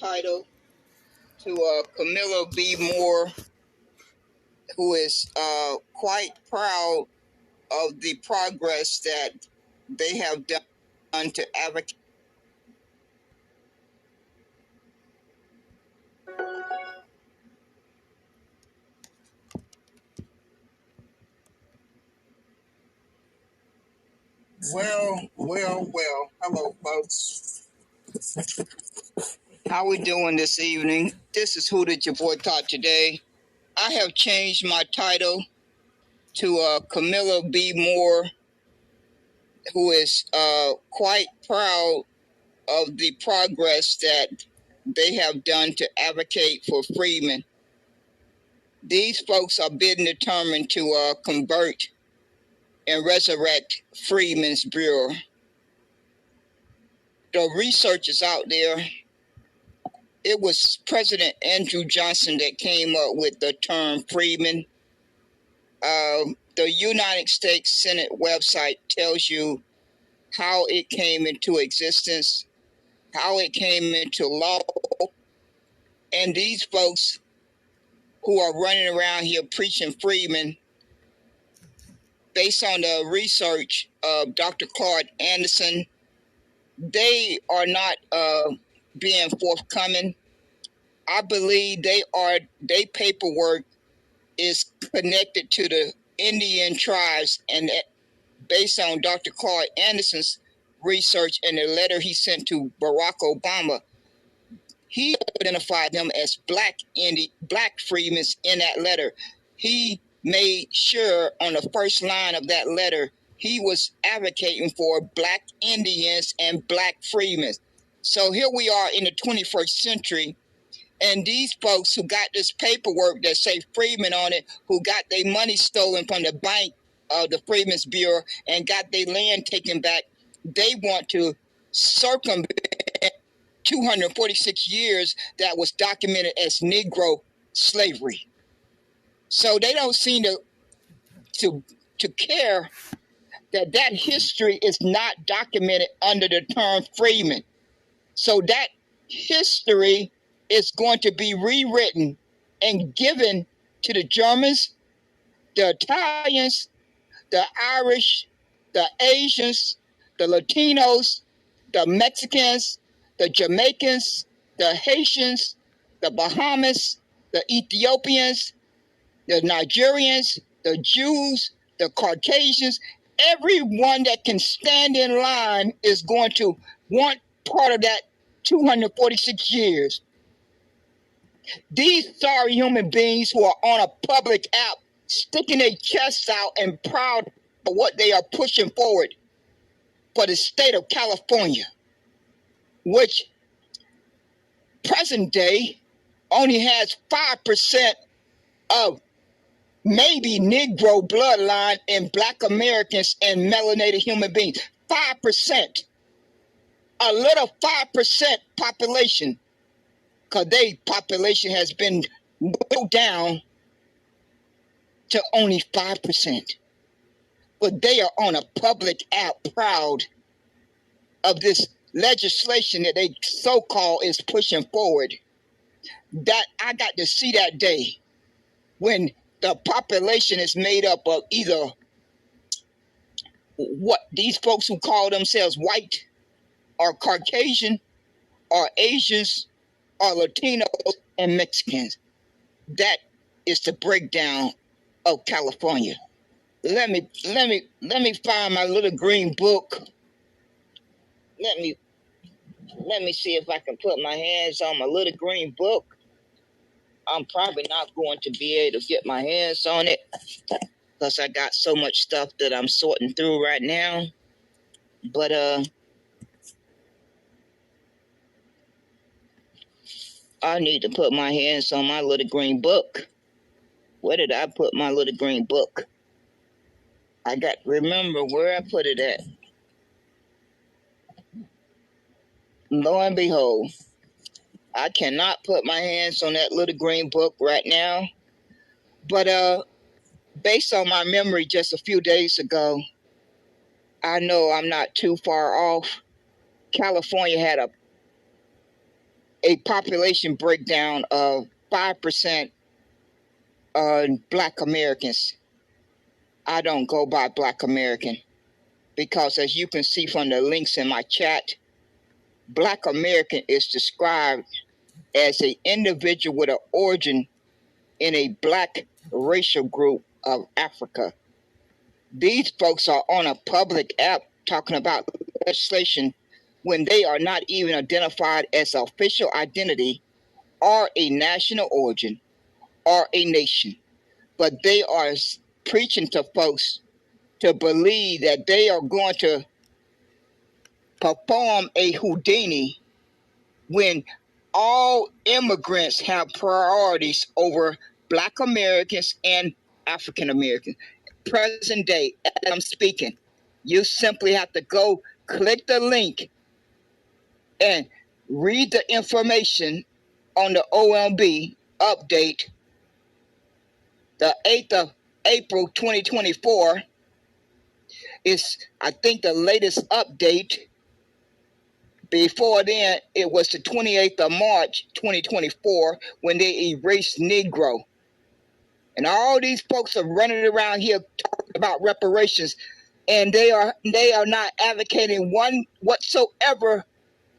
title to Camilla B. Moore, who is quite proud of the progress that they have done to advocate. Well. Hello, folks. How we doing this evening? This is Who Did Your Boycott Today. I have changed my title to Camilla B. Moore, who is quite proud of the progress that they have done to advocate for freedmen. These folks are being determined to convert and resurrect Freedmen's Bureau. The research is out there. It was President Andrew Johnson that came up with the term freedmen. The United States Senate website tells you how it came into existence, how it came into law, and these folks who are running around here preaching freedmen, based on the research of Dr. Claude Anderson, they are not being forthcoming. I believe their paperwork is connected to the Indian tribes, and based on Dr. Claude Anderson's research and the letter he sent to Barack Obama, he identified them as black freedmen in that letter. He made sure on the first line of that letter, he was advocating for black Indians and black freedmen. So here we are in the 21st century, and these folks who got this paperwork that say freedmen on it, who got their money stolen from the bank of the Freedmen's Bureau and got their land taken back, they want to circumvent 246 years that was documented as Negro slavery. So they don't seem to care that history is not documented under the term freedmen. So that history is going to be rewritten and given to the Germans, the Italians, the Irish, the Asians, the Latinos, the Mexicans, the Jamaicans, the Haitians, the Bahamas, the Ethiopians, the Nigerians, the Jews, the Caucasians. Everyone that can stand in line is going to want part of that 246 years. These sorry human beings who are on a public app sticking their chests out and proud of what they are pushing forward for the state of California, which present day only has 5% of maybe Negro bloodline in Black Americans and melanated human beings. 5%. A little 5% population, because their population has been whittled down to only 5%. But they are on a public app proud of this legislation that they so-called is pushing forward. That I got to see that day when the population is made up of either what these folks who call themselves white or Caucasian or Asians or Latinos and Mexicans. That is the breakdown of California. Let me find my little green book. Let me see if I can put my hands on my little green book. I'm probably not going to be able to get my hands on it because I got so much stuff that I'm sorting through right now. But I need to put my hands on my little green book. Where did I put my little green book? I got to remember where I put it at. Lo and behold, I cannot put my hands on that little green book right now. But based on my memory just a few days ago, I know I'm not too far off. California had a population breakdown of 5% Black Americans. I don't go by Black American because, as you can see from the links in my chat, Black American is described as an individual with an origin in a Black racial group of Africa. These folks are on a public app talking about legislation when they are not even identified as official identity or a national origin or a nation. But they are preaching to folks to believe that they are going to perform a Houdini when all immigrants have priorities over Black Americans and African Americans. Present day, as I'm speaking, you simply have to go click the link and read the information on the OMB update, the 8th of April 2024 is, I think, the latest update. Before then, it was the 28th of March 2024 when they erased Negro. And all these folks are running around here talking about reparations, and they are not advocating one whatsoever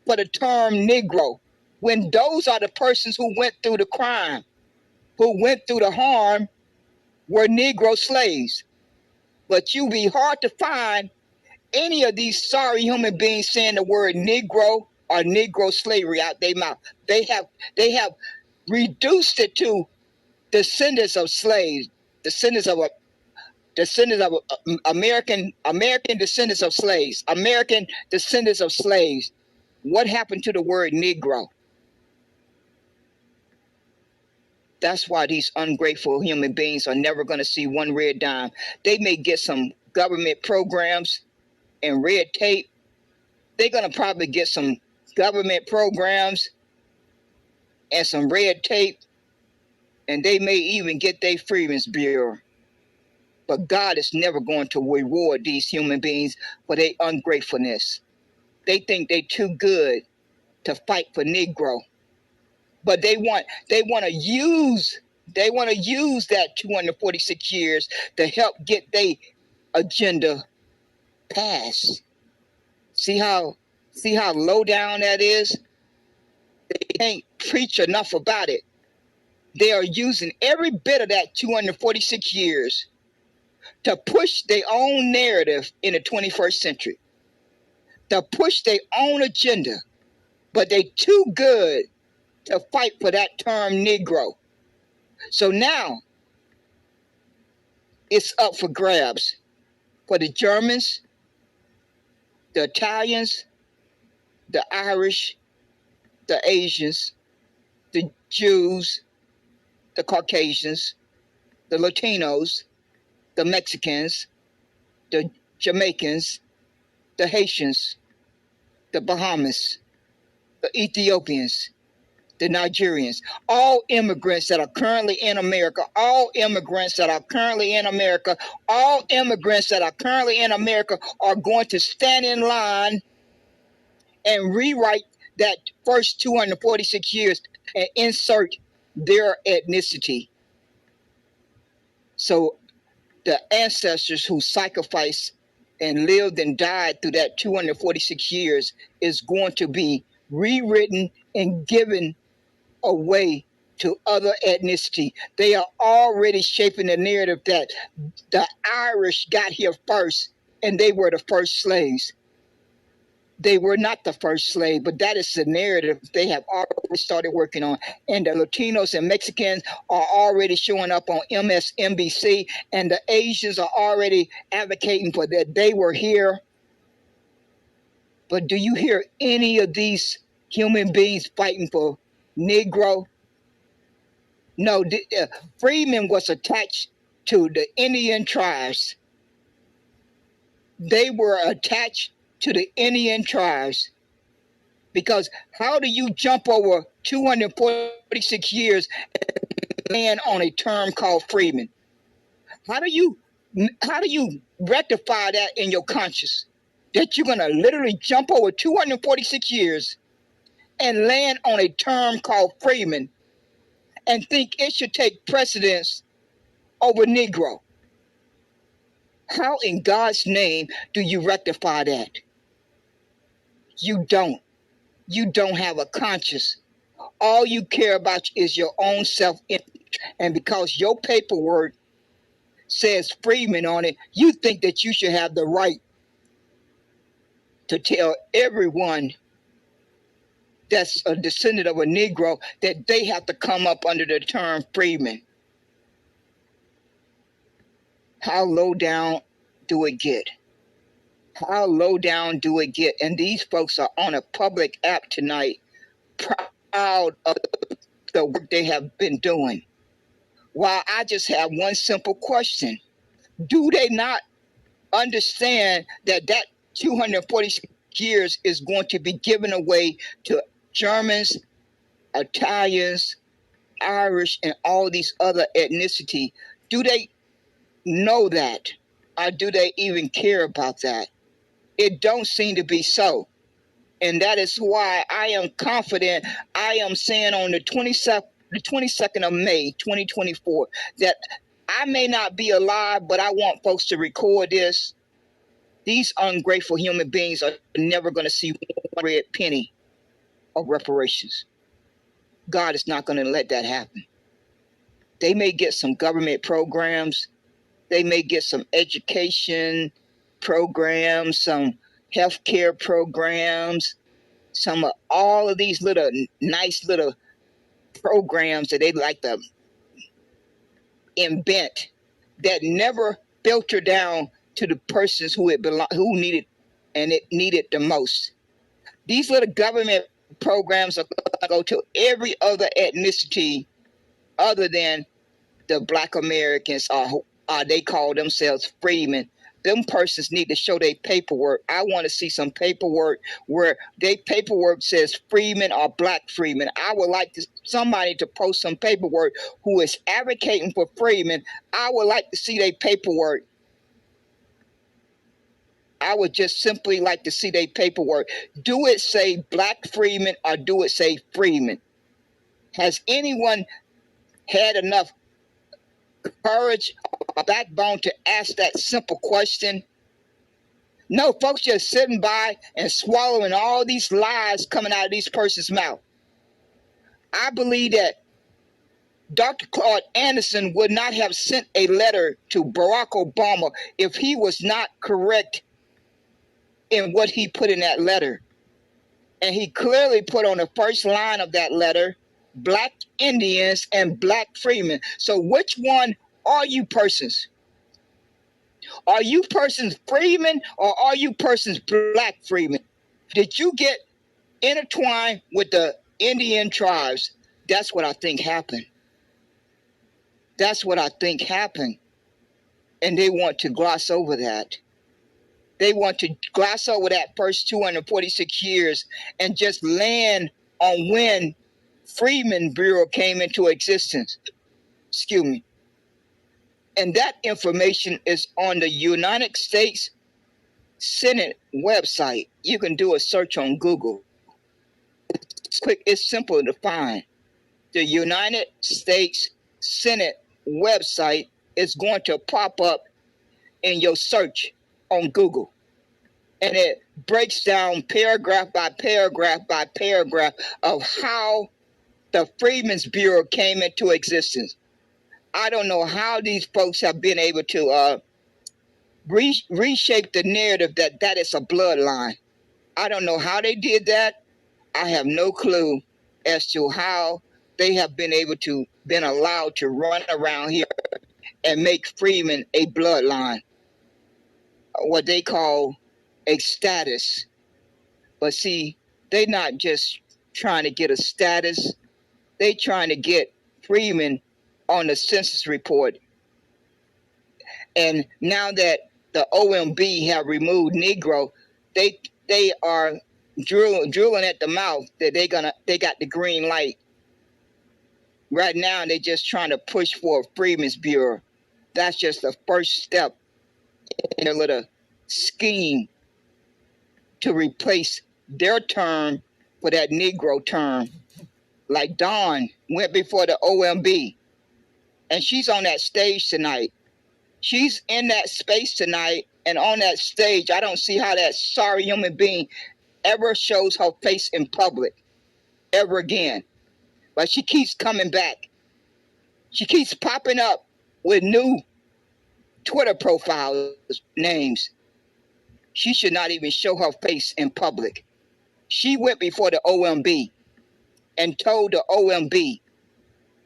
for the term Negro, when those are the persons who went through the crime, who went through the harm, were Negro slaves. But you'd be hard to find any of these sorry human beings saying the word Negro or Negro slavery out their mouth. They have reduced it to descendants of slaves, descendants of American descendants of slaves, American descendants of slaves. What happened to the word Negro? That's why these ungrateful human beings are never going to see one red dime. They may get some government programs and red tape. They're going to probably get some government programs and some red tape, and they may even get their Freedmen's Bureau. But God is never going to reward these human beings for their ungratefulness. They think they're too good to fight for Negro. But they want to use that 246 years to help get their agenda passed. See how low down that is? They can't preach enough about it. They are using every bit of that 246 years to push their own narrative in the 21st century, to push their own agenda. But they too good to fight for that term Negro. So now it's up for grabs for the Germans, the Italians, the Irish, the Asians, the Jews, the Caucasians, the Latinos, the Mexicans, the Jamaicans, the Haitians, the Bahamas, the Ethiopians, the Nigerians, all immigrants that are currently in America, all immigrants that are currently in America, all immigrants that are currently in America are going to stand in line and rewrite that first 246 years and insert their ethnicity. So the ancestors who sacrificed and lived and died through that 246 years is going to be rewritten and given away to other ethnicity. They are already shaping the narrative that the Irish got here first and they were the first slaves. They were not the first slave, but that is the narrative they have already started working on. And the Latinos and Mexicans are already showing up on MSNBC, and the Asians are already advocating for that they were here. But do you hear any of these human beings fighting for Negro? No, Freeman was attached to the Indian tribes. They were attached to the Indian tribes, because how do you jump over 246 years and land on a term called freedman? How do you rectify that in your conscience, that you're going to literally jump over 246 years and land on a term called freeman and think it should take precedence over Negro. How in God's name do you rectify that? You don't. You don't have a conscience. All you care about is your own self-interest. And because your paperwork says freeman on it, you think that you should have the right to tell everyone that's a descendant of a Negro that they have to come up under the term freeman. How low down do it get? How low down do it get? And these folks are on a public app tonight, proud of the work they have been doing. While I just have one simple question. Do they not understand that 246 years is going to be given away to Germans, Italians, Irish, and all these other ethnicity? Do they know that? Or do they even care about that? It don't seem to be so. And that is why I am confident. I am saying on the 22nd of May, 2024, that I may not be alive, but I want folks to record this. These ungrateful human beings are never going to see one red penny of reparations. God is not going to let that happen. They may get some government programs. They may get some education programs, some healthcare programs, some of all of these little nice little programs that they like to invent that never filter down to the persons who needed and it needed the most. These little government programs are going to go to every other ethnicity other than the Blk Americans, or they call themselves freemen. Them persons need to show their paperwork. I want to see some paperwork where their paperwork says freeman or black freeman. I would like somebody to post some paperwork who is advocating for freemen. I would like to see their paperwork. I would just simply like to see their paperwork. Do it say black freeman or do it say freeman? Has anyone had enough courage or backbone to ask that simple question? No, folks just sitting by and swallowing all these lies coming out of these persons' mouth. I believe that Dr. Claude Anderson would not have sent a letter to Barack Obama if he was not correct in what he put in that letter. And he clearly put on the first line of that letter, Black Indians and Black freemen. So which one are you persons? Are you persons freemen or are you persons black freemen? Did you get intertwined with the Indian tribes? That's what I think happened. That's what I think happened. And they want to gloss over that. They want to gloss over that first 246 years and just land on when Freedmen's Bureau came into existence. Excuse me. And that information is on the United States Senate website. You can do a search on Google. It's quick, it's simple to find. The United States Senate website is going to pop up in your search on Google. And it breaks down paragraph by paragraph by paragraph of how the Freedmen's Bureau came into existence. I don't know how these folks have been able to reshape the narrative that is a bloodline. I don't know how they did that. I have no clue as to how they have been allowed to run around here and make freemen a bloodline, what they call a status. But see, they're not just trying to get a status. They trying to get freemen on the census report. And now that the OMB have removed Negro, they are drooling at the mouth that they got the green light. Right now, they're just trying to push for a Freedmen's Bureau. That's just the first step in a little scheme to replace their term for that Negro term. Like Dawn went before the OMB, and she's on that stage tonight. She's in that space tonight, and on that stage, I don't see how that sorry human being ever shows her face in public ever again. But she keeps coming back. She keeps popping up with new Twitter profiles, names. She should not even show her face in public. She went before the OMB and told the OMB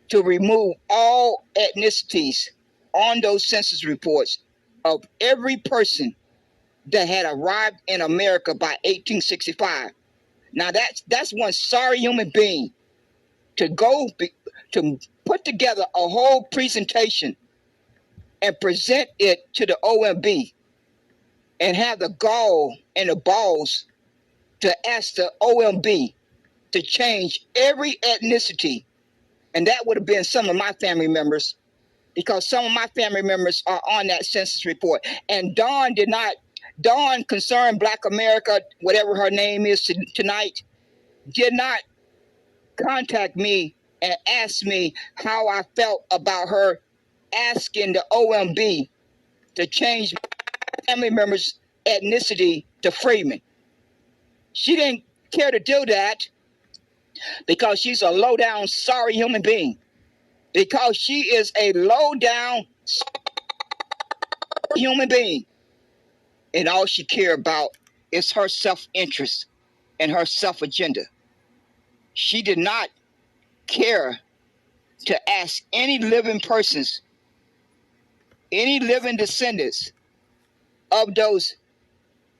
to remove all ethnicities on those census reports of every person that had arrived in America by 1865. Now that's one sorry human being to to put together a whole presentation and present it to the OMB and have the gall and the balls to ask the OMB to change every ethnicity. And that would have been some of my family members, because some of my family members are on that census report. And Dawn Concerned Black America, whatever her name is tonight, did not contact me and ask me how I felt about her asking the OMB to change my family members' ethnicity to Freeman. She didn't care to do that because she's a low-down, sorry human being. Because she is a low-down human being. And all she cares about is her self-interest and her self-agenda. She did not care to ask any living persons, any living descendants of those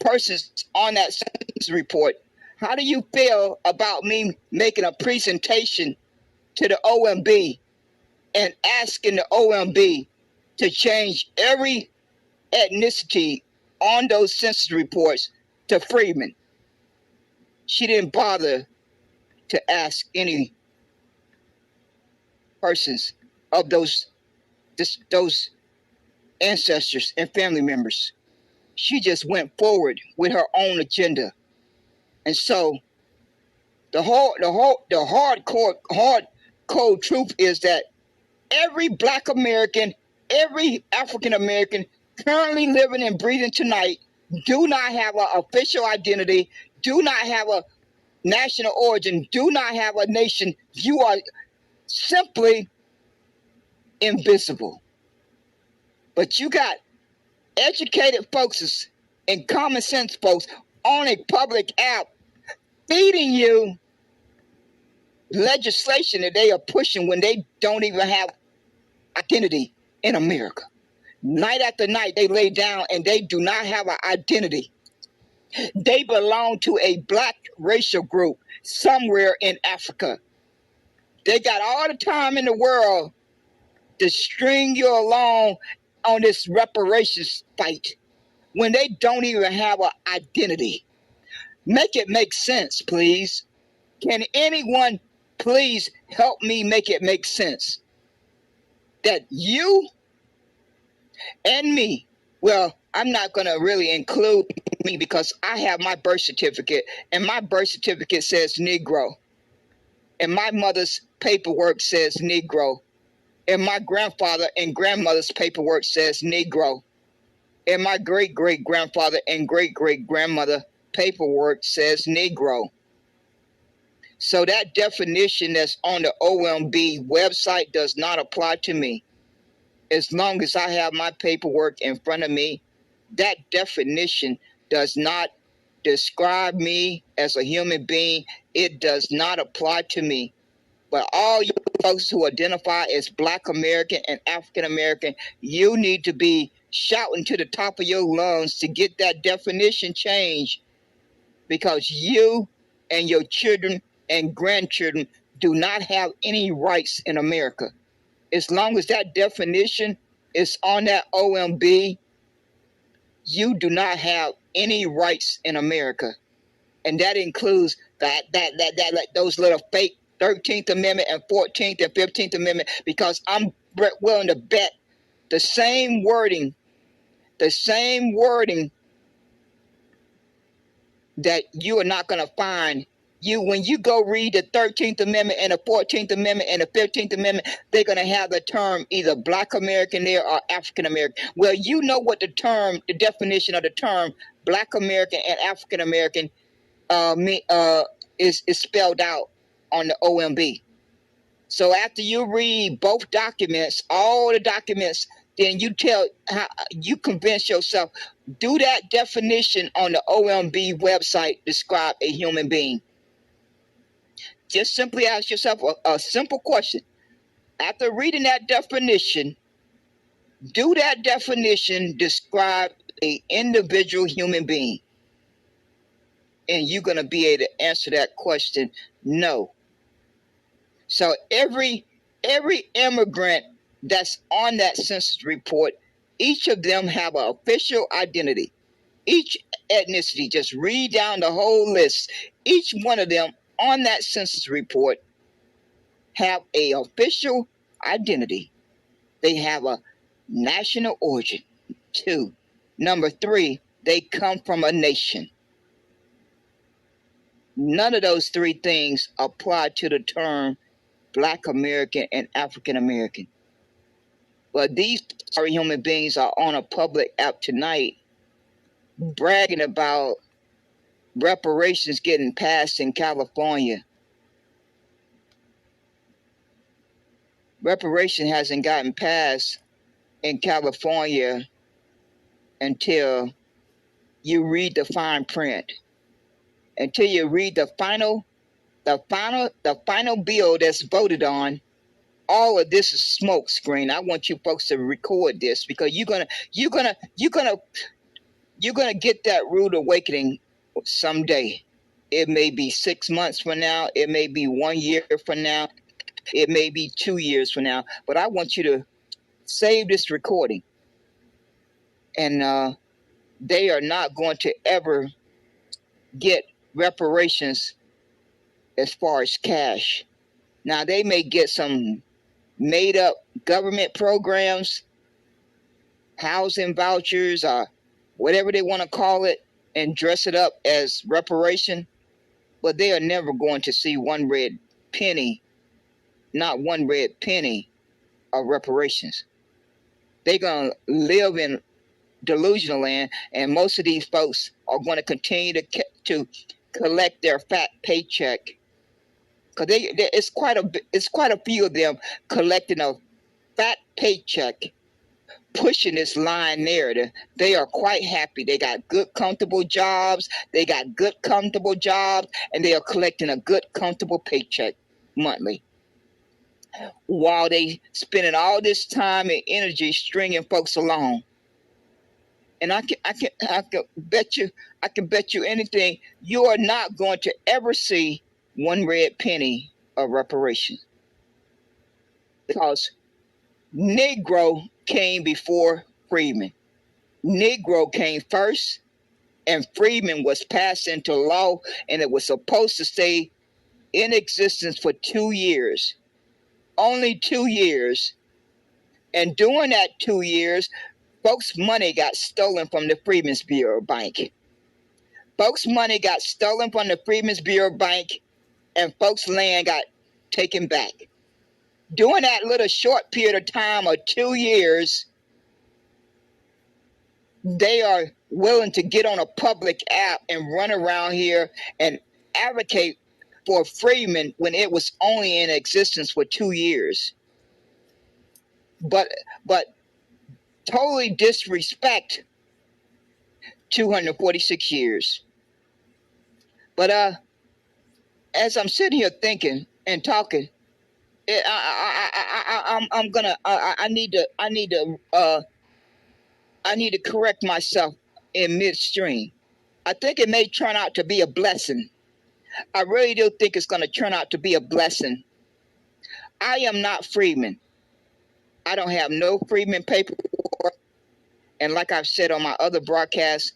persons on that census report, how do you feel about me making a presentation to the OMB and asking the OMB to change every ethnicity on those census reports to Freeman? She didn't bother to ask any persons of those ancestors and family members. She just went forward with her own agenda. And so the hard cold truth is that every Black American, every African American currently living and breathing tonight do not have an official identity, do not have a national origin, do not have a nation. You are simply invisible. But you got educated folks and common sense folks on a public app feeding you legislation that they are pushing when they don't even have identity in America. Night after night, they lay down and they do not have an identity. They belong to a Black racial group somewhere in Africa. They got all the time in the world to string you along on this reparations fight when they don't even have an identity. Make it make sense, please. Can anyone please help me make it make sense? That you and me, well, I'm not going to really include me because I have my birth certificate, and my birth certificate says Negro, and my mother's paperwork says Negro, and my grandfather and grandmother's paperwork says Negro, and my great-great-grandfather and great-great-grandmother paperwork says Negro. So that definition that's on the OMB website does not apply to me. As long as I have my paperwork in front of me, that definition does not describe me as a human being. It does not apply to me. But all you folks who identify as Black American and African American, you need to be shouting to the top of your lungs to get that definition changed, because you and your children and grandchildren do not have any rights in America. As long as that definition is on that OMB, you do not have any rights in America. And that includes those little fake 13th Amendment and 14th and 15th Amendment, because I'm willing to bet the same wording that you are not going to find when you go read the 13th Amendment and the 14th Amendment and the 15th Amendment, they're going to have the term either Black American there or African American. Well, you know what the definition of the term Black American and African American is spelled out on the OMB. So after you read both documents, all the documents, then you convince yourself, do that definition on the OMB website, describe a human being. Just simply ask yourself a simple question. After reading that definition, do that definition describe an individual human being? And you're going to be able to answer that question, no. So every immigrant that's on that census report, each of them have an official identity. Each ethnicity, just read down the whole list. Each one of them on that census report have a official identity. They have a national origin. 2. Number 3, they come from a nation. None of those 3 things apply to the term Black American and African American. But these sorry human beings are on a public app tonight bragging about reparations getting passed in California. Reparation hasn't gotten passed in California until you read the fine print. Until you read the final bill that's voted on. All of this is smoke screen. I want you folks to record this because you're gonna get that rude awakening someday. It may be 6 months from now. It may be 1 year from now. It may be 2 years from now. But I want you to save this recording. And they are not going to ever get reparations as far as cash. Now, they may get some made up government programs, housing vouchers, or whatever they want to call it, and dress it up as reparation, but they are never going to see one red penny, not one red penny of reparations. They're going to live in delusional land, and most of these folks are going to continue to collect their fat paycheck. Because it's quite a few of them collecting a fat paycheck, pushing this lying narrative. They are quite happy. They got good, comfortable jobs. And they are collecting a good, comfortable paycheck monthly, while they spending all this time and energy stringing folks along. And I can bet you anything, you are not going to ever see one red penny of reparations, because Negro came before freedman. Negro came first, and freedman was passed into law, and it was supposed to stay in existence for 2 years, only 2 years. And during that 2 years, folks' money got stolen from the Freedmen's Bureau Bank. Folks' money got stolen from the Freedmen's Bureau Bank, and folks' land got taken back. During that little short period of time of 2 years, they are willing to get on a public app and run around here and advocate for freedmen when it was only in existence for 2 years. But totally disrespect 246 years. But as I'm sitting here thinking and talking, I need to correct myself in midstream. I think it may turn out to be a blessing. I really do think it's going to turn out to be a blessing. I am not freedman. I don't have no freedman paperwork. And like I've said on my other broadcasts,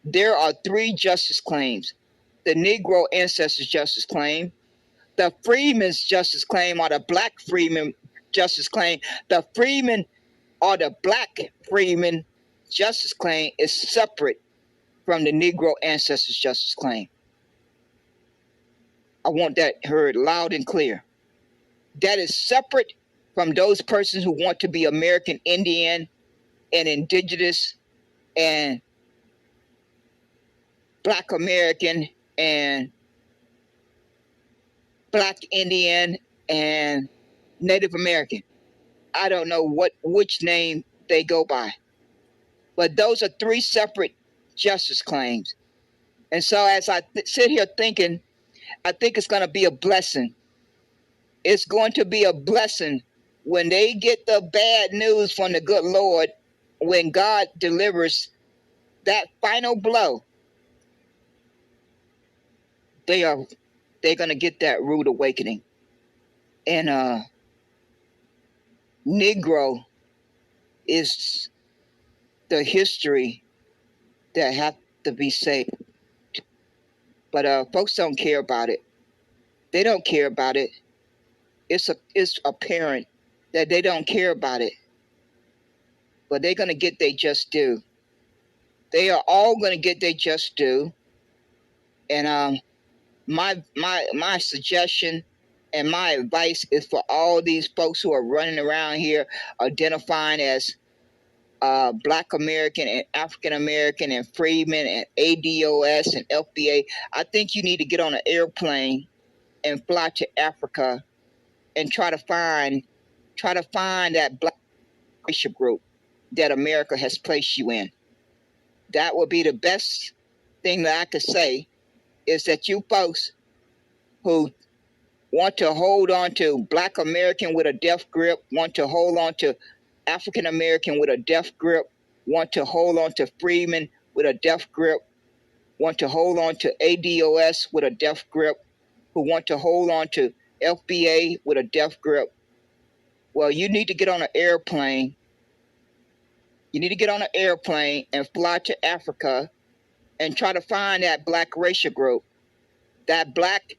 there are 3 justice claims. The Negro ancestors justice claim, the freedmen's justice claim, or the black freedmen justice claim. The freedmen or the black freedmen justice claim is separate from the Negro ancestors justice claim. I want that heard loud and clear. That is separate from those persons who want to be American Indian and Indigenous and Black American and Black Indian and Native American. I don't know which name they go by. But those are three separate justice claims. And so as I sit here thinking, I think it's going to be a blessing. It's going to be a blessing when they get the bad news from the good Lord, when God delivers that final blow. They're going to get that rude awakening. And Negro is the history that have to be saved. But folks don't care about it. They don't care about it. It's apparent that they don't care about it. But they're going to get their just due. They are all going to get their just due. And my suggestion and my advice is for all these folks who are running around here identifying as Black American and African American and freedmen and ADOS and FBA. I think you need to get on an airplane and fly to Africa and try to find that Black racial group that America has placed you in. That would be the best thing that I could say, is that you folks who want to hold on to Black American with a death grip, want to hold on to African American with a death grip, want to hold on to freedmen with a death grip, want to hold on to ADOS with a death grip, who want to hold on to FBA with a death grip. Well, you need to get on an airplane. You need to get on an airplane and fly to Africa and try to find that Black racial group. That Black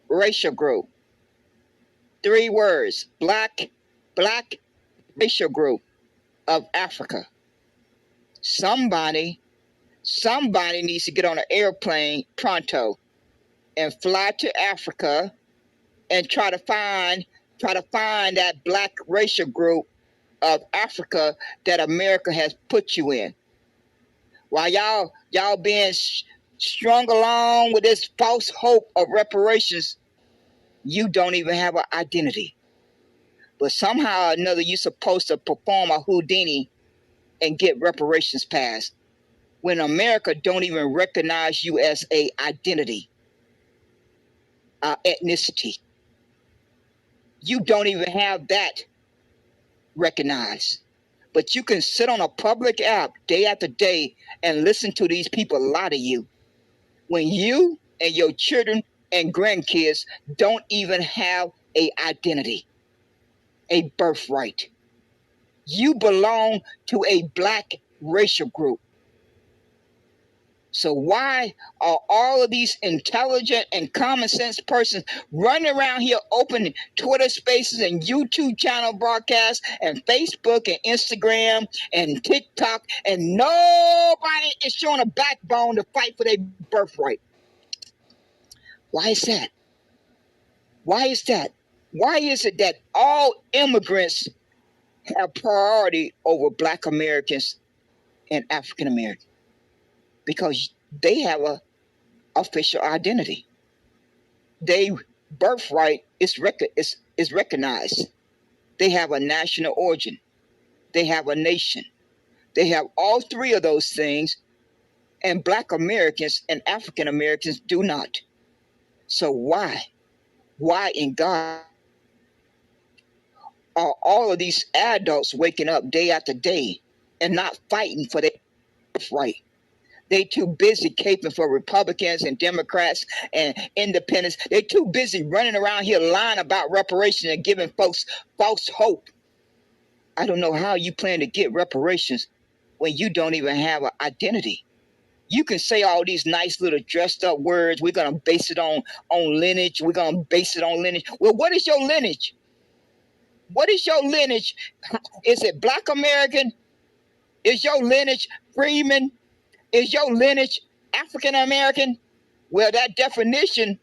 racial group. 3 words. Black racial group of Africa. Somebody needs to get on an airplane pronto and fly to Africa and try to find that Black racial group of Africa that America has put you in. While y'all being strung along with this false hope of reparations, you don't even have an identity. But somehow or another, you're supposed to perform a Houdini and get reparations passed, when America don't even recognize you as a identity, ethnicity. You don't even have that recognized. But you can sit on a public app day after day and listen to these people lie to you, when you and your children and grandkids don't even have a identity, a birthright. You belong to a Black racial group. So why are all of these intelligent and common sense persons running around here opening Twitter spaces and YouTube channel broadcasts and Facebook and Instagram and TikTok, and nobody is showing a backbone to fight for their birthright? Why is that? Why is that? Why is it that all immigrants have priority over Black Americans and African Americans? Because they have a official identity. Their birthright is recognized. They have a national origin. They have a nation. They have all 3 of those things, and Black Americans and African Americans do not. So why in God are all of these adults waking up day after day and not fighting for their birthright? They too busy caping for Republicans and Democrats and independents. They too busy running around here lying about reparations and giving folks false hope. I don't know how you plan to get reparations when you don't even have an identity. You can say all these nice little dressed up words. We're going to base it on lineage. We're going to base it on lineage. Well, what is your lineage? What is your lineage? Is it Black American? Is your lineage freedman? Is your lineage African American? Well, that definition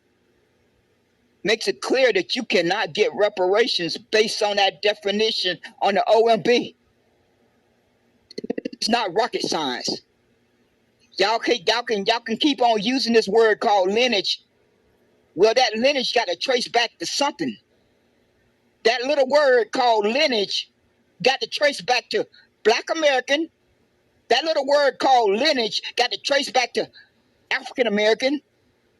makes it clear that you cannot get reparations based on that definition on the OMB. It's not rocket science. Y'all can keep on using this word called lineage. Well, that lineage got to trace back to something. That little word called lineage got to trace back to Black American. That little word called lineage got to trace back to African American.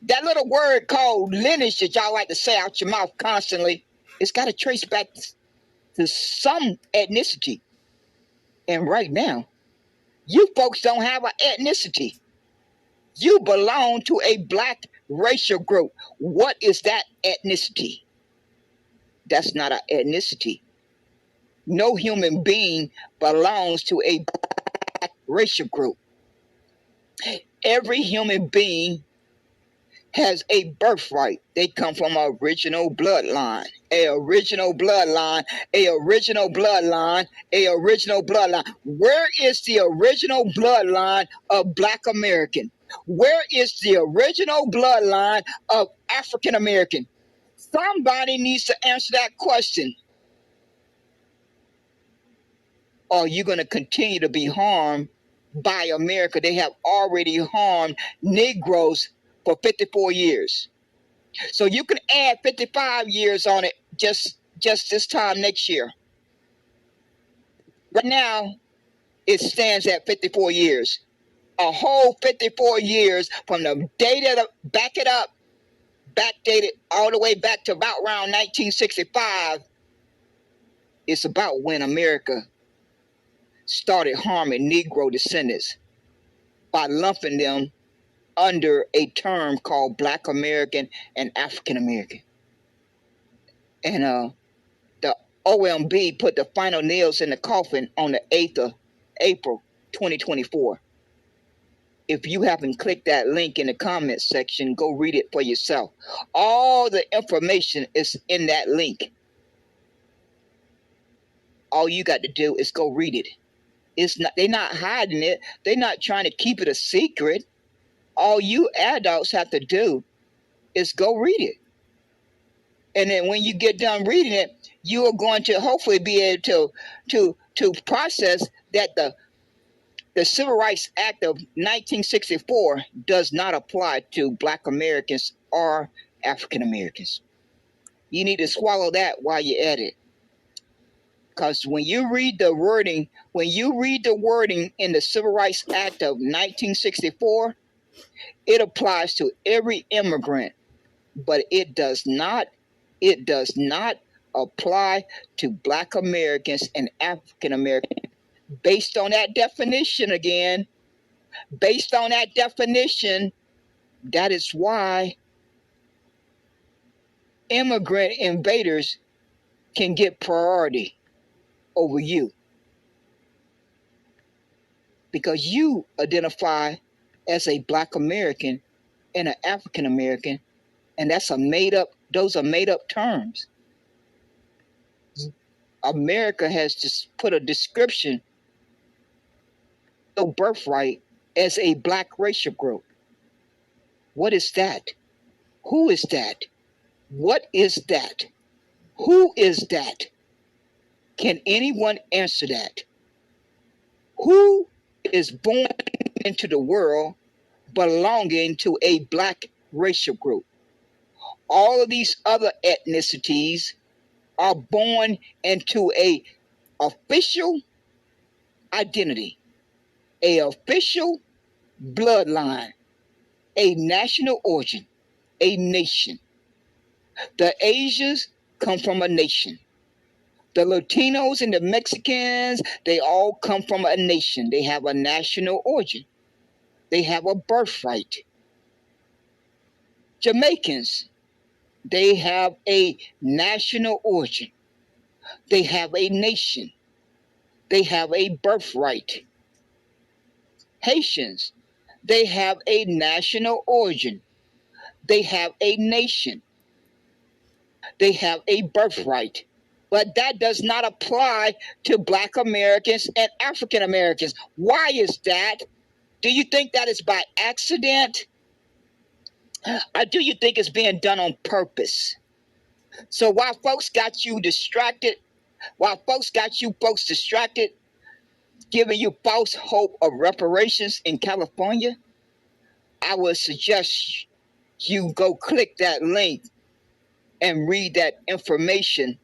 That little word called lineage that y'all like to say out your mouth constantly, it's got to trace back to some ethnicity. And right now, you folks don't have an ethnicity. You belong to a black racial group. What is that ethnicity? That's not an ethnicity. No human being belongs to a black racial group. Every human being has a birthright. They come from an original bloodline. A original bloodline. A original bloodline. A original bloodline. Where is the original bloodline of Black American? Where is the original bloodline of African American? Somebody needs to answer that question. Are you going to continue to be harmed by America? They have already harmed Negroes for 54 years. So you can add 55 years on it just this time next year. Right now, it stands at 54 years. A whole 54 years from the date of backdated all the way back to about around 1965. It's about when America started harming Negro descendants by lumping them under a term called Black American and African American. And the OMB put the final nails in the coffin on the 8th of April, 2024. If you haven't clicked that link in the comments section, go read it for yourself. All the information is in that link. All you got to do is go read it. They're not hiding it. They're not trying to keep it a secret. All you adults have to do is go read it. And then when you get done reading it, you are going to hopefully be able to process that the Civil Rights Act of 1964 does not apply to Black Americans or African Americans. You need to swallow that while you're at it. Because when you read the wording in the Civil Rights Act of 1964, it applies to every immigrant, but it does not apply to Black Americans and African Americans. Based on that definition again, that is why immigrant invaders can get priority over you. Because you identify as a Black American and an African American, and those are made up terms. America has just put a description of birthright as a Black racial group. What is that? Who is that? What is that? Who is that? Can anyone answer that? Who is born into the world belonging to a Black racial group? All of these other ethnicities are born into a official identity, a official bloodline, a national origin, a nation. The Asians come from a nation. The Latinos and the Mexicans, they all come from a nation. They have a national origin. They have a birthright. Jamaicans, they have a national origin. They have a nation. They have a birthright. Haitians, they have a national origin. They have a nation. They have a birthright. But that does not apply to Black Americans and African Americans. Why is that? Do you think that is by accident? Or do you think it's being done on purpose? So while folks got you distracted, giving you false hope of reparations in California, I would suggest you go click that link and read that information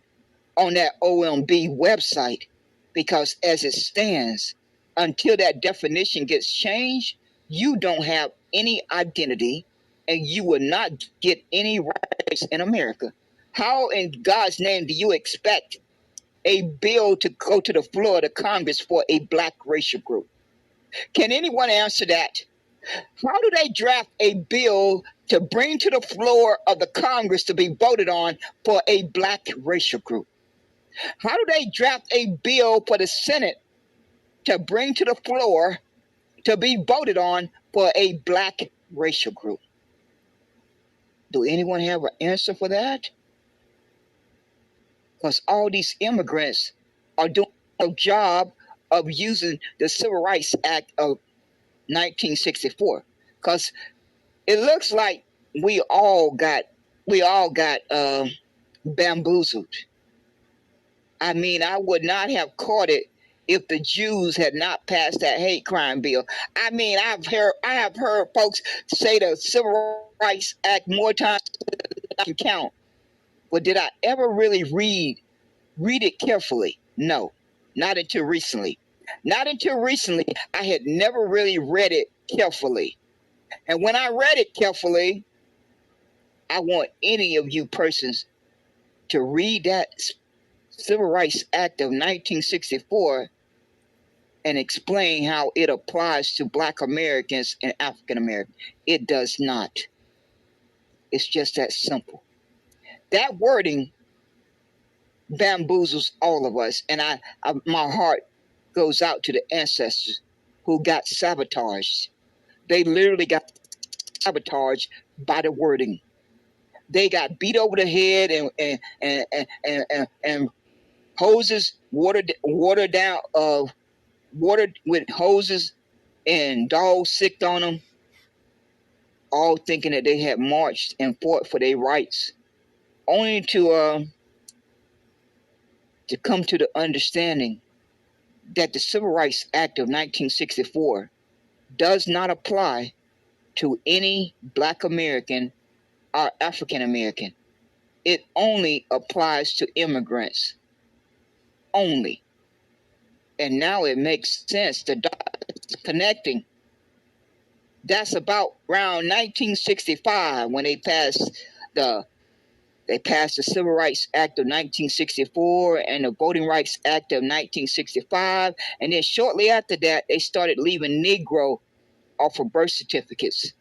on that OMB website, because as it stands, until that definition gets changed, you don't have any identity and you will not get any rights in America. How in God's name do you expect a bill to go to the floor of the Congress for a black racial group? Can anyone answer that? How do they draft a bill to bring to the floor of the Congress to be voted on for a black racial group? How do they draft a bill for the Senate to bring to the floor to be voted on for a black racial group? Do anyone have an answer for that? Because all these immigrants are doing a job of using the Civil Rights Act of 1964. Because it looks like we all got bamboozled. I mean, I would not have caught it if the Jews had not passed that hate crime bill. I mean, I have heard folks say the Civil Rights Act more times than I can count. But did I ever really read it carefully? No, not until recently. Not until recently, I had never really read it carefully. And when I read it carefully, I want any of you persons to read that Civil Rights Act of 1964 and explain how it applies to Black Americans and African Americans. It does not. It's just that simple. That wording bamboozles all of us, and my heart goes out to the ancestors who got sabotaged. They literally got sabotaged by the wording. They got beat over the head and hoses watered with hoses and dogs sicked on them, all thinking that they had marched and fought for their rights, only to come to the understanding that the Civil Rights Act of 1964 does not apply to any Black American or African American. It only applies to immigrants. Only. And now it makes sense. The dots connecting. That's about around 1965 when they passed the Civil Rights Act of 1964 and the Voting Rights Act of 1965. And then shortly after that, they started leaving Negro off of birth certificates.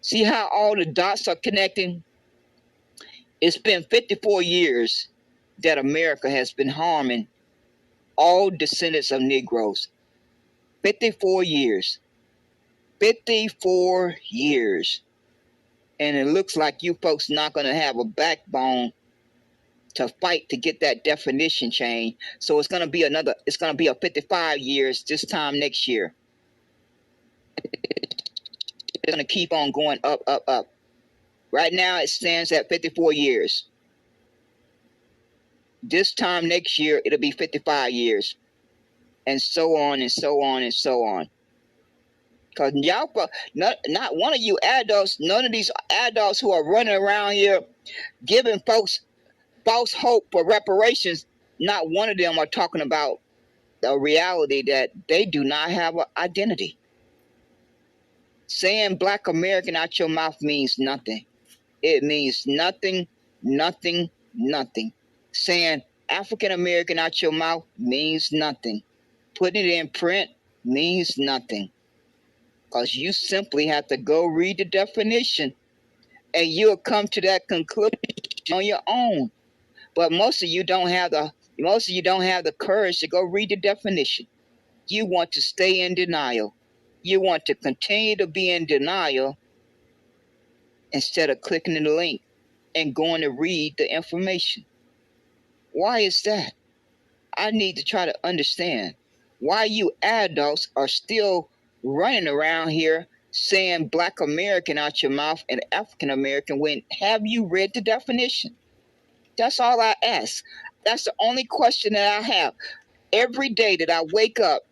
See how all the dots are connecting? It's been 54 years that America has been harming all descendants of Negroes. 54 years. 54 years. And it looks like you folks not going to have a backbone to fight to get that definition changed. So it's going to be a 55 years this time next year. It's going to keep on going up, up, up. Right now it stands at 54 years. This time next year, it'll be 55 years. And so on and so on and so on. Because y'all, not one of you adults, none of these adults who are running around here giving folks false hope for reparations, not one of them are talking about the reality that they do not have an identity. Saying Black American out your mouth means nothing. It means nothing, nothing, nothing. Saying African American out your mouth means nothing. Putting it in print means nothing. Because you simply have to go read the definition and you'll come to that conclusion on your own. But most of you don't have the courage to go read the definition. You want to stay in denial. You want to continue to be in denial instead of clicking the link and going to read the information. Why is that? I need to try to understand why you adults are still running around here saying Black American out your mouth and African American when have you read the definition? That's all I ask. That's the only question that I have. Every day that I wake up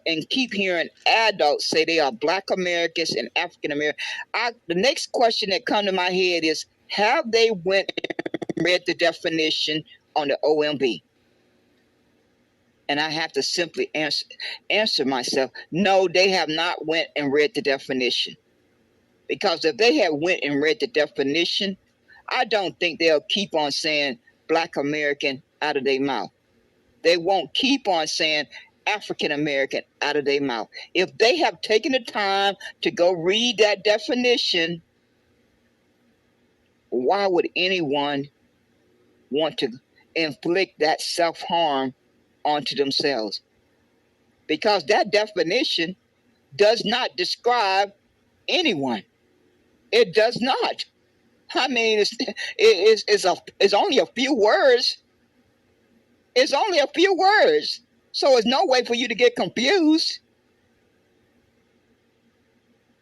and keep hearing adults say they are Black Americans and African Americans, the next question that comes to my head is, have they went and read the definition on the OMB? And I have to simply answer myself, no, they have not went and read the definition. Because if they had went and read the definition, I don't think they'll keep on saying Black American out of their mouth. They won't keep on saying African American out of their mouth. If they have taken the time to go read that definition, why would anyone want to inflict that self-harm onto themselves? Because that definition does not describe anyone. It does not. I mean, it's only a few words. It's only a few words. So there's no way for you to get confused.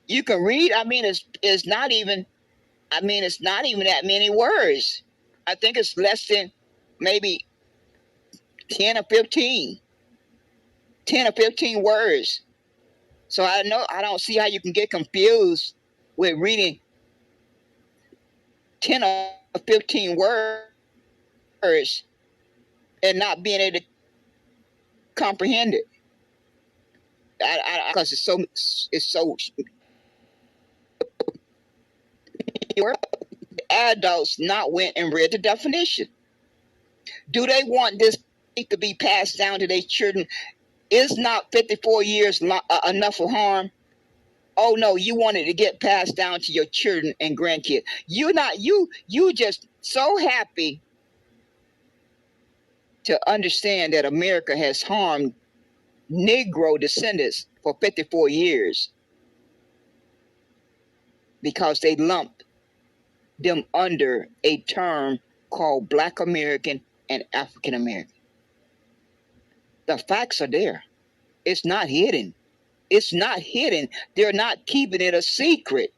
You can read, it's not even that many words. I think it's less than maybe 10 or 15 words. So I don't see how you can get confused with reading 10 or 15 words and not being able to comprehend it. Because it's so adults not went and read the definition. Do they want this to be passed down to their children? Is not 54 years enough for harm? Oh no, you want it to get passed down to your children and grandkids. You just so happy to understand that America has harmed Negro descendants for 54 years because they lumped them under a term called Black American and African American. The facts are there. It's not hidden. It's not hidden. They're not keeping it a secret.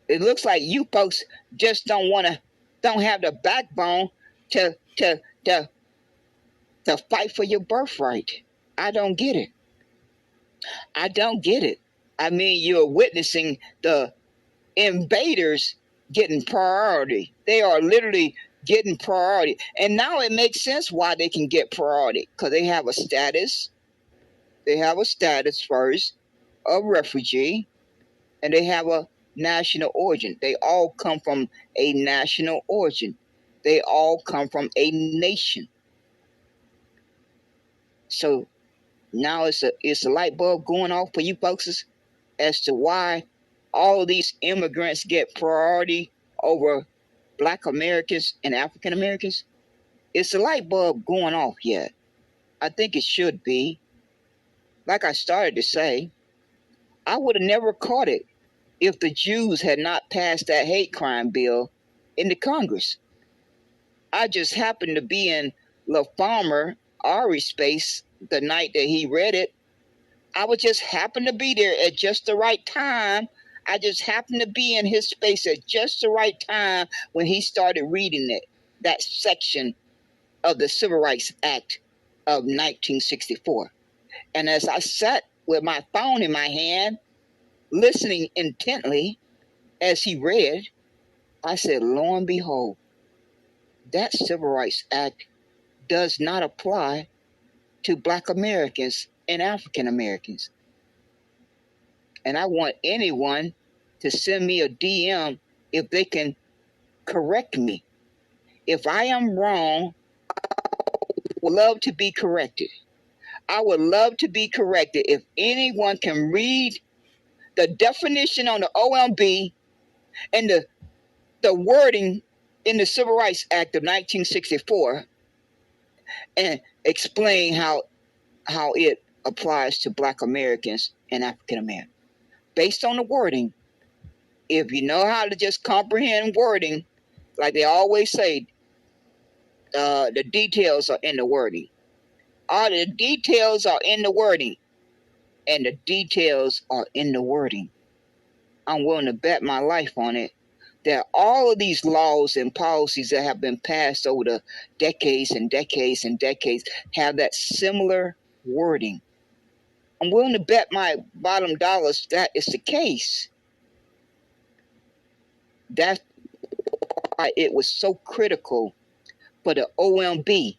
It looks like you folks just don't have the backbone to fight for your birthright. I don't get it. I don't get it. I mean, you're witnessing the invaders getting priority. They are literally getting priority. And now it makes sense why they can get priority, because they have a status. They have a status first of refugee, and they have a national origin. They all come from a national origin. They all come from a nation. So now it's a light bulb going off for you folks as to why all these immigrants get priority over Black Americans and African Americans. It's a light bulb going off yet. I think it should be. Like I started to say, I would have never caught it if the Jews had not passed that hate crime bill in the Congress. I just happened to be in La Farmer, Ari's space, the night that he read it. I would just happen to be there at just the right time. I just happened to be in his space at just the right time when he started reading it, that section of the Civil Rights Act of 1964. And as I sat with my phone in my hand, listening intently as he read, I said, lo and behold, that Civil Rights Act does not apply to Black Americans and African Americans. And I want anyone to send me a DM if they can correct me. If I am wrong, I would love to be corrected. I would love to be corrected. If anyone can read the definition on the OMB and the wording in the Civil Rights Act of 1964 and explain how it applies to Black Americans and African Americans. Based on the wording, if you know how to just comprehend wording, like they always say, the details are in the wording. All the details are in the wording. And the details are in the wording. I'm willing to bet my life on it. that all of these laws and policies that have been passed over the decades and decades and decades have that similar wording. I'm willing to bet my bottom dollars that is the case. That's why it was so critical for the OMB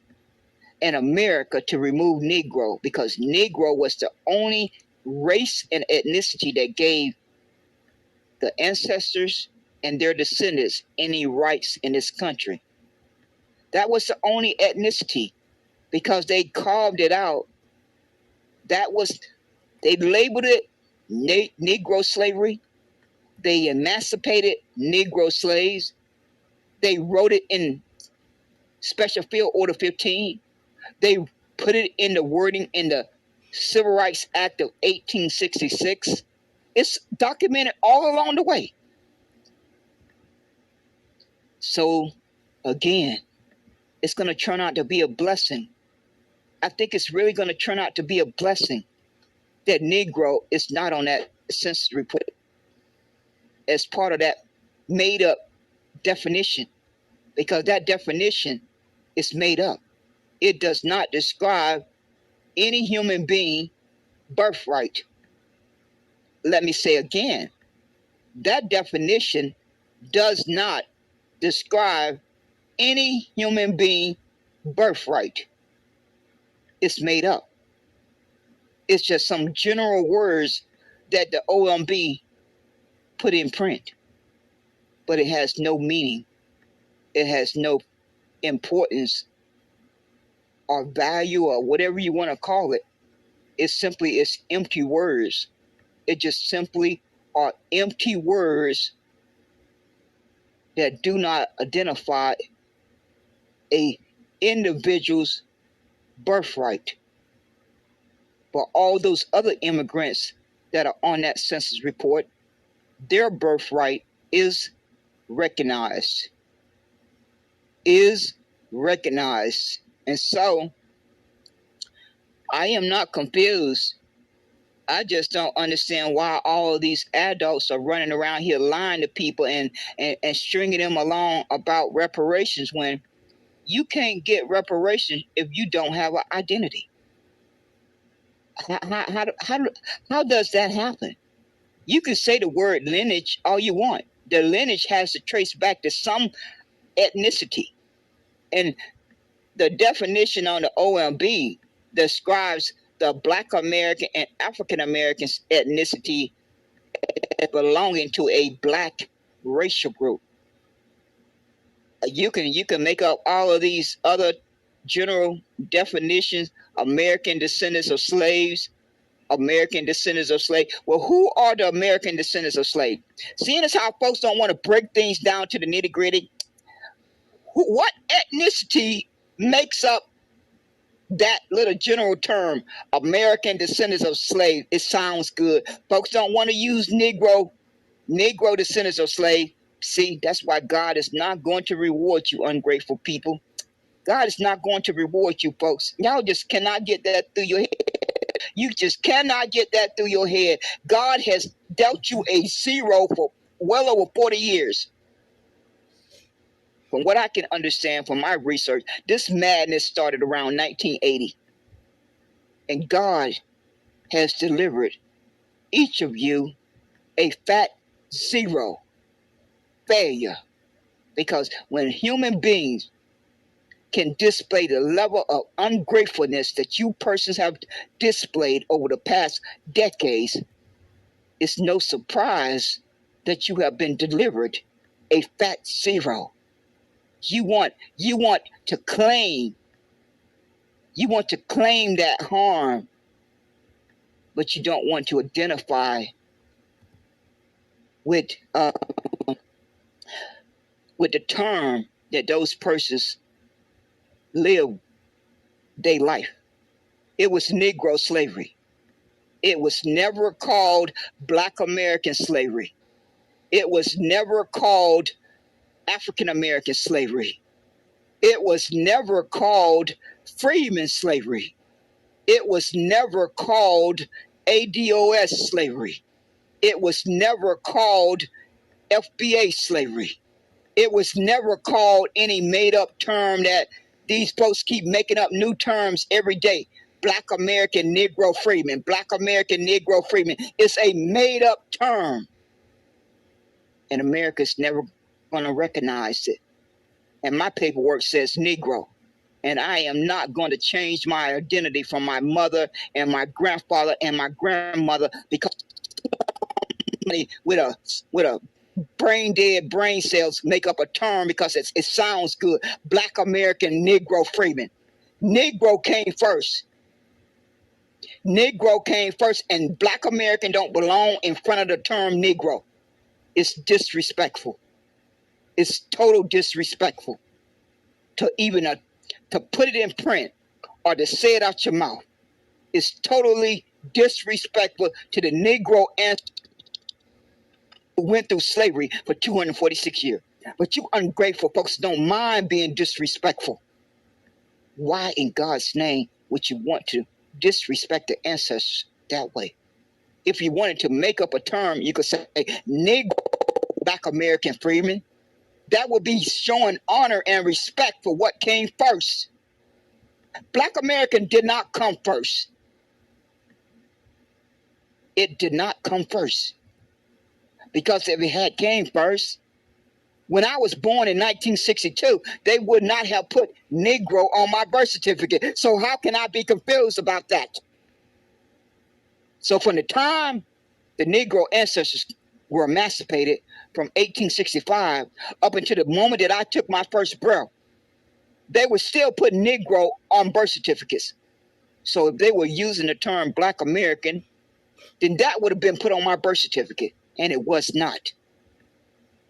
and America to remove Negro, because Negro was the only race and ethnicity that gave the ancestors and their descendants any rights in this country. That was the only ethnicity, because they carved it out. They labeled it Negro slavery. They emancipated Negro slaves. They wrote it in Special Field Order 15. They put it in the wording in the Civil Rights Act of 1866. It's documented all along the way. So, again, it's going to turn out to be a blessing. I think it's really going to turn out to be a blessing that Negro is not on that census report as part of that made-up definition, because that definition is made up. It does not describe any human being birthright. Let me say again, that definition does not describe any human being birthright. It's made up. It's just some general words that the OMB put in print, but it has no meaning. It has no importance or value or whatever you want to call it. It's empty words. It just simply are empty words that do not identify a individual's birthright. But all those other immigrants that are on that census report, their birthright is recognized. Is recognized. And so, I am not confused. I just don't understand why all of these adults are running around here lying to people and stringing them along about reparations, when you can't get reparations if you don't have an identity. How does that happen? You can say the word lineage all you want. The lineage has to trace back to some ethnicity. And the definition on the OMB describes the Blk American and African American ethnicity belonging to a black racial group. You can make up all of these other general definitions: American descendants of slaves, American descendants of slaves. Well, who are the American descendants of slaves? Seeing as how folks don't want to break things down to the nitty-gritty, what ethnicity makes up that little general term, American descendants of slaves? It sounds good. Folks don't want to use Negro descendants of slaves. See, that's why God is not going to reward you, ungrateful people. God is not going to reward you, folks. Y'all just cannot get that through your head. You just cannot get that through your head. God has dealt you a zero for well over 40 years. From what I can understand from my research, this madness started around 1980. And God has delivered each of you a fat zero. Failure. Because when human beings can display the level of ungratefulness that you persons have displayed over the past decades, it's no surprise that you have been delivered a fat zero. You want to claim that harm, but you don't want to identify with the term that those persons live their life. It was Negro slavery. It was never called Blk American slavery. It was never called African American slavery. It was never called freedman slavery. It was never called ADOS slavery. It was never called FBA slavery. It was never called any made-up term that these folks keep making up new terms every day. Black American Negro freedmen, Black American Negro freedmen. It's a made-up term. And America's never going to recognize it. And my paperwork says Negro. And I am not going to change my identity from my mother and my grandfather and my grandmother because with a brain dead brain cells make up a term because it sounds good. Black American Negro freedmen. Negro came first. Negro came first, and Black American don't belong in front of the term Negro. It's disrespectful. It's total disrespectful to even to put it in print or to say it out your mouth. It's totally disrespectful to the Negro ancestors who went through slavery for 246 years. But you ungrateful folks don't mind being disrespectful. Why in God's name would you want to disrespect the ancestors that way? If you wanted to make up a term, you could say Negro Black American freedmen. That would be showing honor and respect for what came first. Black American did not come first. It did not come first. Because if it had came first, when I was born in 1962, they would not have put Negro on my birth certificate. So how can I be confused about that? So from the time the Negro ancestors were emancipated from 1865 up until the moment that I took my first breath, they were still putting Negro on birth certificates. So if they were using the term Black American, then that would have been put on my birth certificate, and it was not.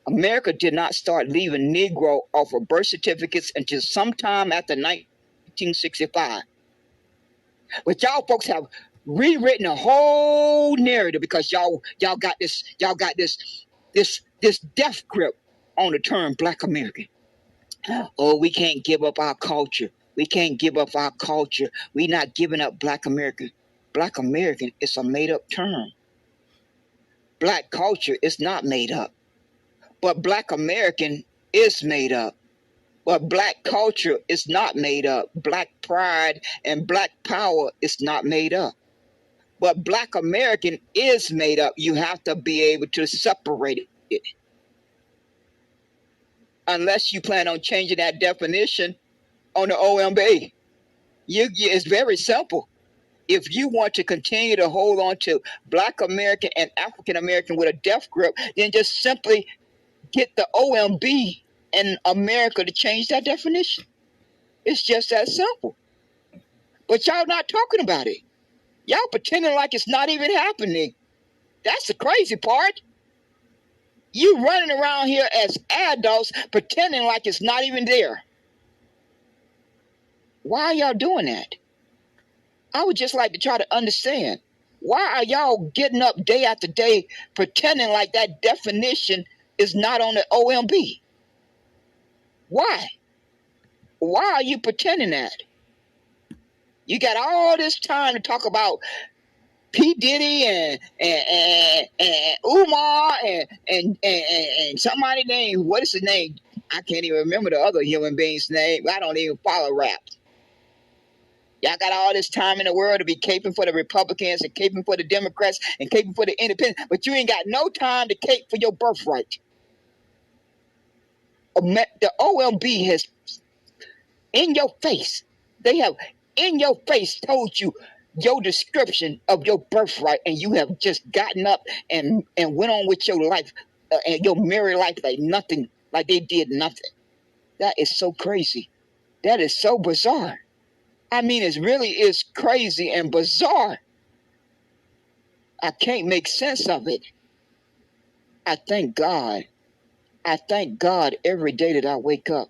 America did not start leaving Negro off of birth certificates until sometime after 1965. But y'all folks have rewritten a whole narrative because y'all got this death grip on the term Black American. Oh, we can't give up our culture. We can't give up our culture. We're not giving up Black American. Black American is a made-up term. Black culture is not made up. But Black American is made up. But Black culture is not made up. Black pride and Black power is not made up. But Black American is made up. You have to be able to separate it. Unless you plan on changing that definition on the OMB. It's very simple. If you want to continue to hold on to Black American and African American with a death grip, then just simply get the OMB in America to change that definition. It's just that simple. But y'all not talking about it. Y'all pretending like it's not even happening. That's the crazy part. You running around here as adults pretending like it's not even there. Why are y'all doing that? I would just like to try to understand. Why are y'all getting up day after day pretending like that definition is not on the OMB? Why? Why are you pretending that? You got all this time to talk about P. Diddy and Umar and somebody named, what is his name? I can't even remember the other human being's name. I don't even follow rap. Y'all got all this time in the world to be caping for the Republicans and caping for the Democrats and caping for the independents, but you ain't got no time to cape for your birthright. The OMB has, in your face, they have in your face told you your description of your birthright, and you have just gotten up and went on with your life and your merry life like nothing, like they did nothing. That is so crazy. That is so bizarre. I mean, it really is crazy and bizarre. I can't make sense of it. I thank God. I thank God every day that I wake up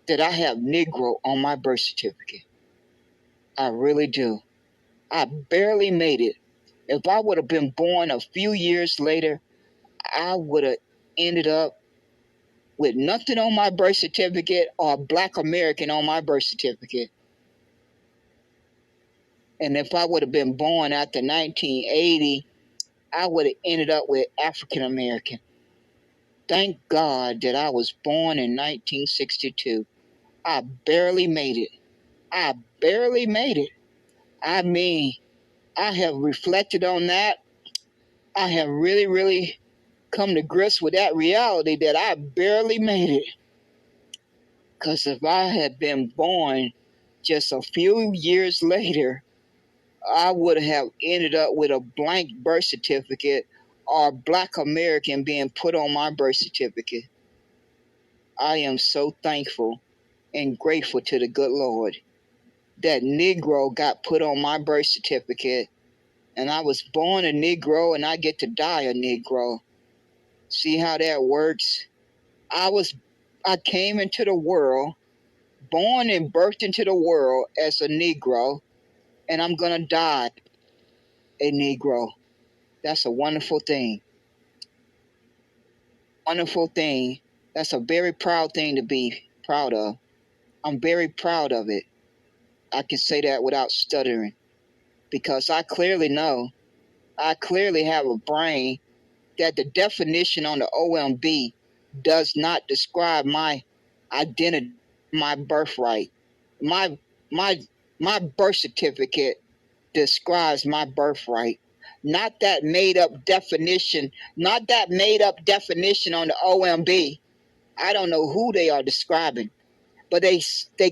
that I have Negro on my birth certificate. I really do. I barely made it. If I would have been born a few years later, I would have ended up with nothing on my birth certificate or Black American on my birth certificate. And if I would have been born after 1980, I would have ended up with African American. Thank God that I was born in 1962. I barely made it. I barely made it. I mean, I have reflected on that. I have really, really come to grips with that reality that I barely made it. Because if I had been born just a few years later, I would have ended up with a blank birth certificate or Blk American being put on my birth certificate. I am so thankful and grateful to the good Lord that Negro got put on my birth certificate, and I was born a Negro and I get to die a Negro. See how that works? I came into the world, born and birthed into the world as a Negro, and I'm gonna die a Negro. That's a wonderful thing. Wonderful thing. That's a very proud thing to be proud of. I'm very proud of it. I can say that without stuttering because I clearly know, I clearly have a brain that the definition on the OMB does not describe my identity, my birthright. My my my birth certificate describes my birthright. Not that made up definition, not that made up definition on the OMB. I don't know who they are describing, but they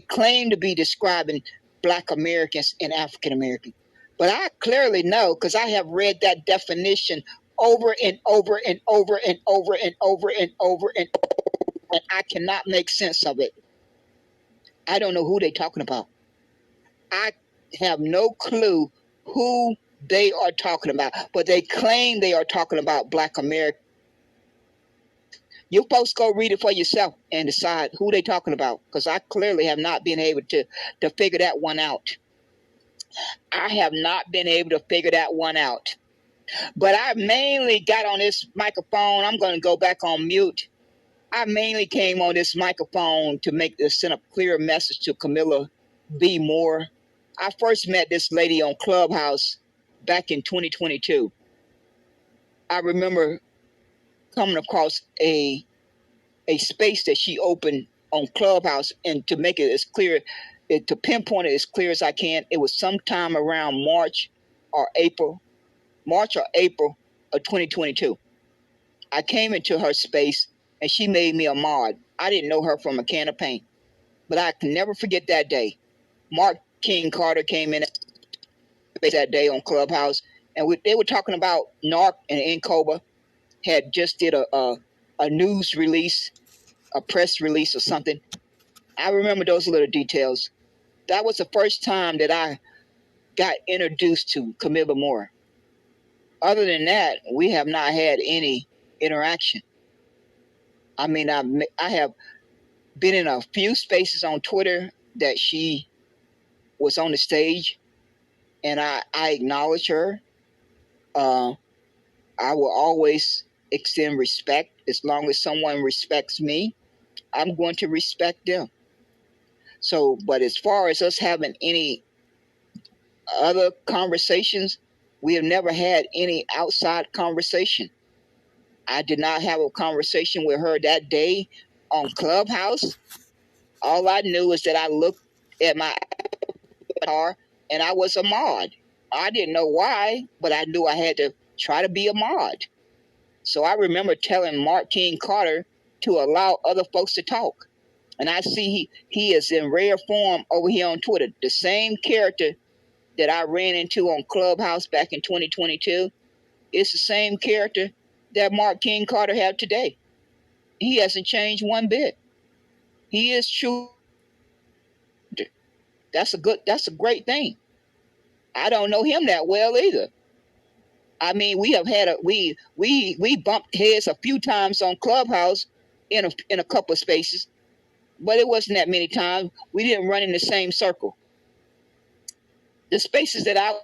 claim to be describing Black Americans and African Americans. But I clearly know because I have read that definition over and over and over and over and over and over and I cannot make sense of it. I don't know who they're talking about. I have no clue who they are talking about, but they claim they are talking about Black America. You folks go read it for yourself and decide who they talking about, because I clearly have not been able to figure that one out. I have not been able to figure that one out. But I mainly got on this microphone. I'm going to go back on mute. I mainly came on this microphone to send a clear message to Camilla B. Moore. I first met this lady on Clubhouse back in 2022. I remember coming across a space that she opened on Clubhouse, and to make it as clear, to pinpoint it as clear as I can, it was sometime around March or April of 2022. I came into her space and she made me a mod. I didn't know her from a can of paint, but I can never forget that day. Mark King Carter came in that day on Clubhouse, and they were talking about NARC and NCOBA had just did a news release, a press release or something. I remember those little details. That was the first time that I got introduced to Camilla Moore. Other than that, we have not had any interaction. I mean, I have been in a few spaces on Twitter that she was on the stage, and I acknowledge her. I will always extend respect. As long as someone respects me, I'm going to respect them. So, but as far as us having any other conversations, we have never had any outside conversation. I did not have a conversation with her that day on Clubhouse. All I knew is that I looked at my avatar and I was a mod. I didn't know why, but I knew I had to try to be a mod. So I remember telling Mark King Carter to allow other folks to talk. And I see he is in rare form over here on Twitter. The same character that I ran into on Clubhouse back in 2022 is the same character that Mark King Carter had today. He hasn't changed one bit. He is true. That's a great thing. I don't know him that well either. I mean, we have had we bumped heads a few times on Clubhouse in a couple of spaces, but it wasn't that many times. We didn't run in the same circle. The spaces that I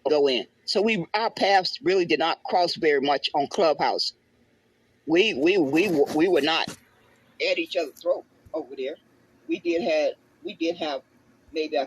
go in, so our paths really did not cross very much on Clubhouse. We were not at each other's throat over there. We did have maybe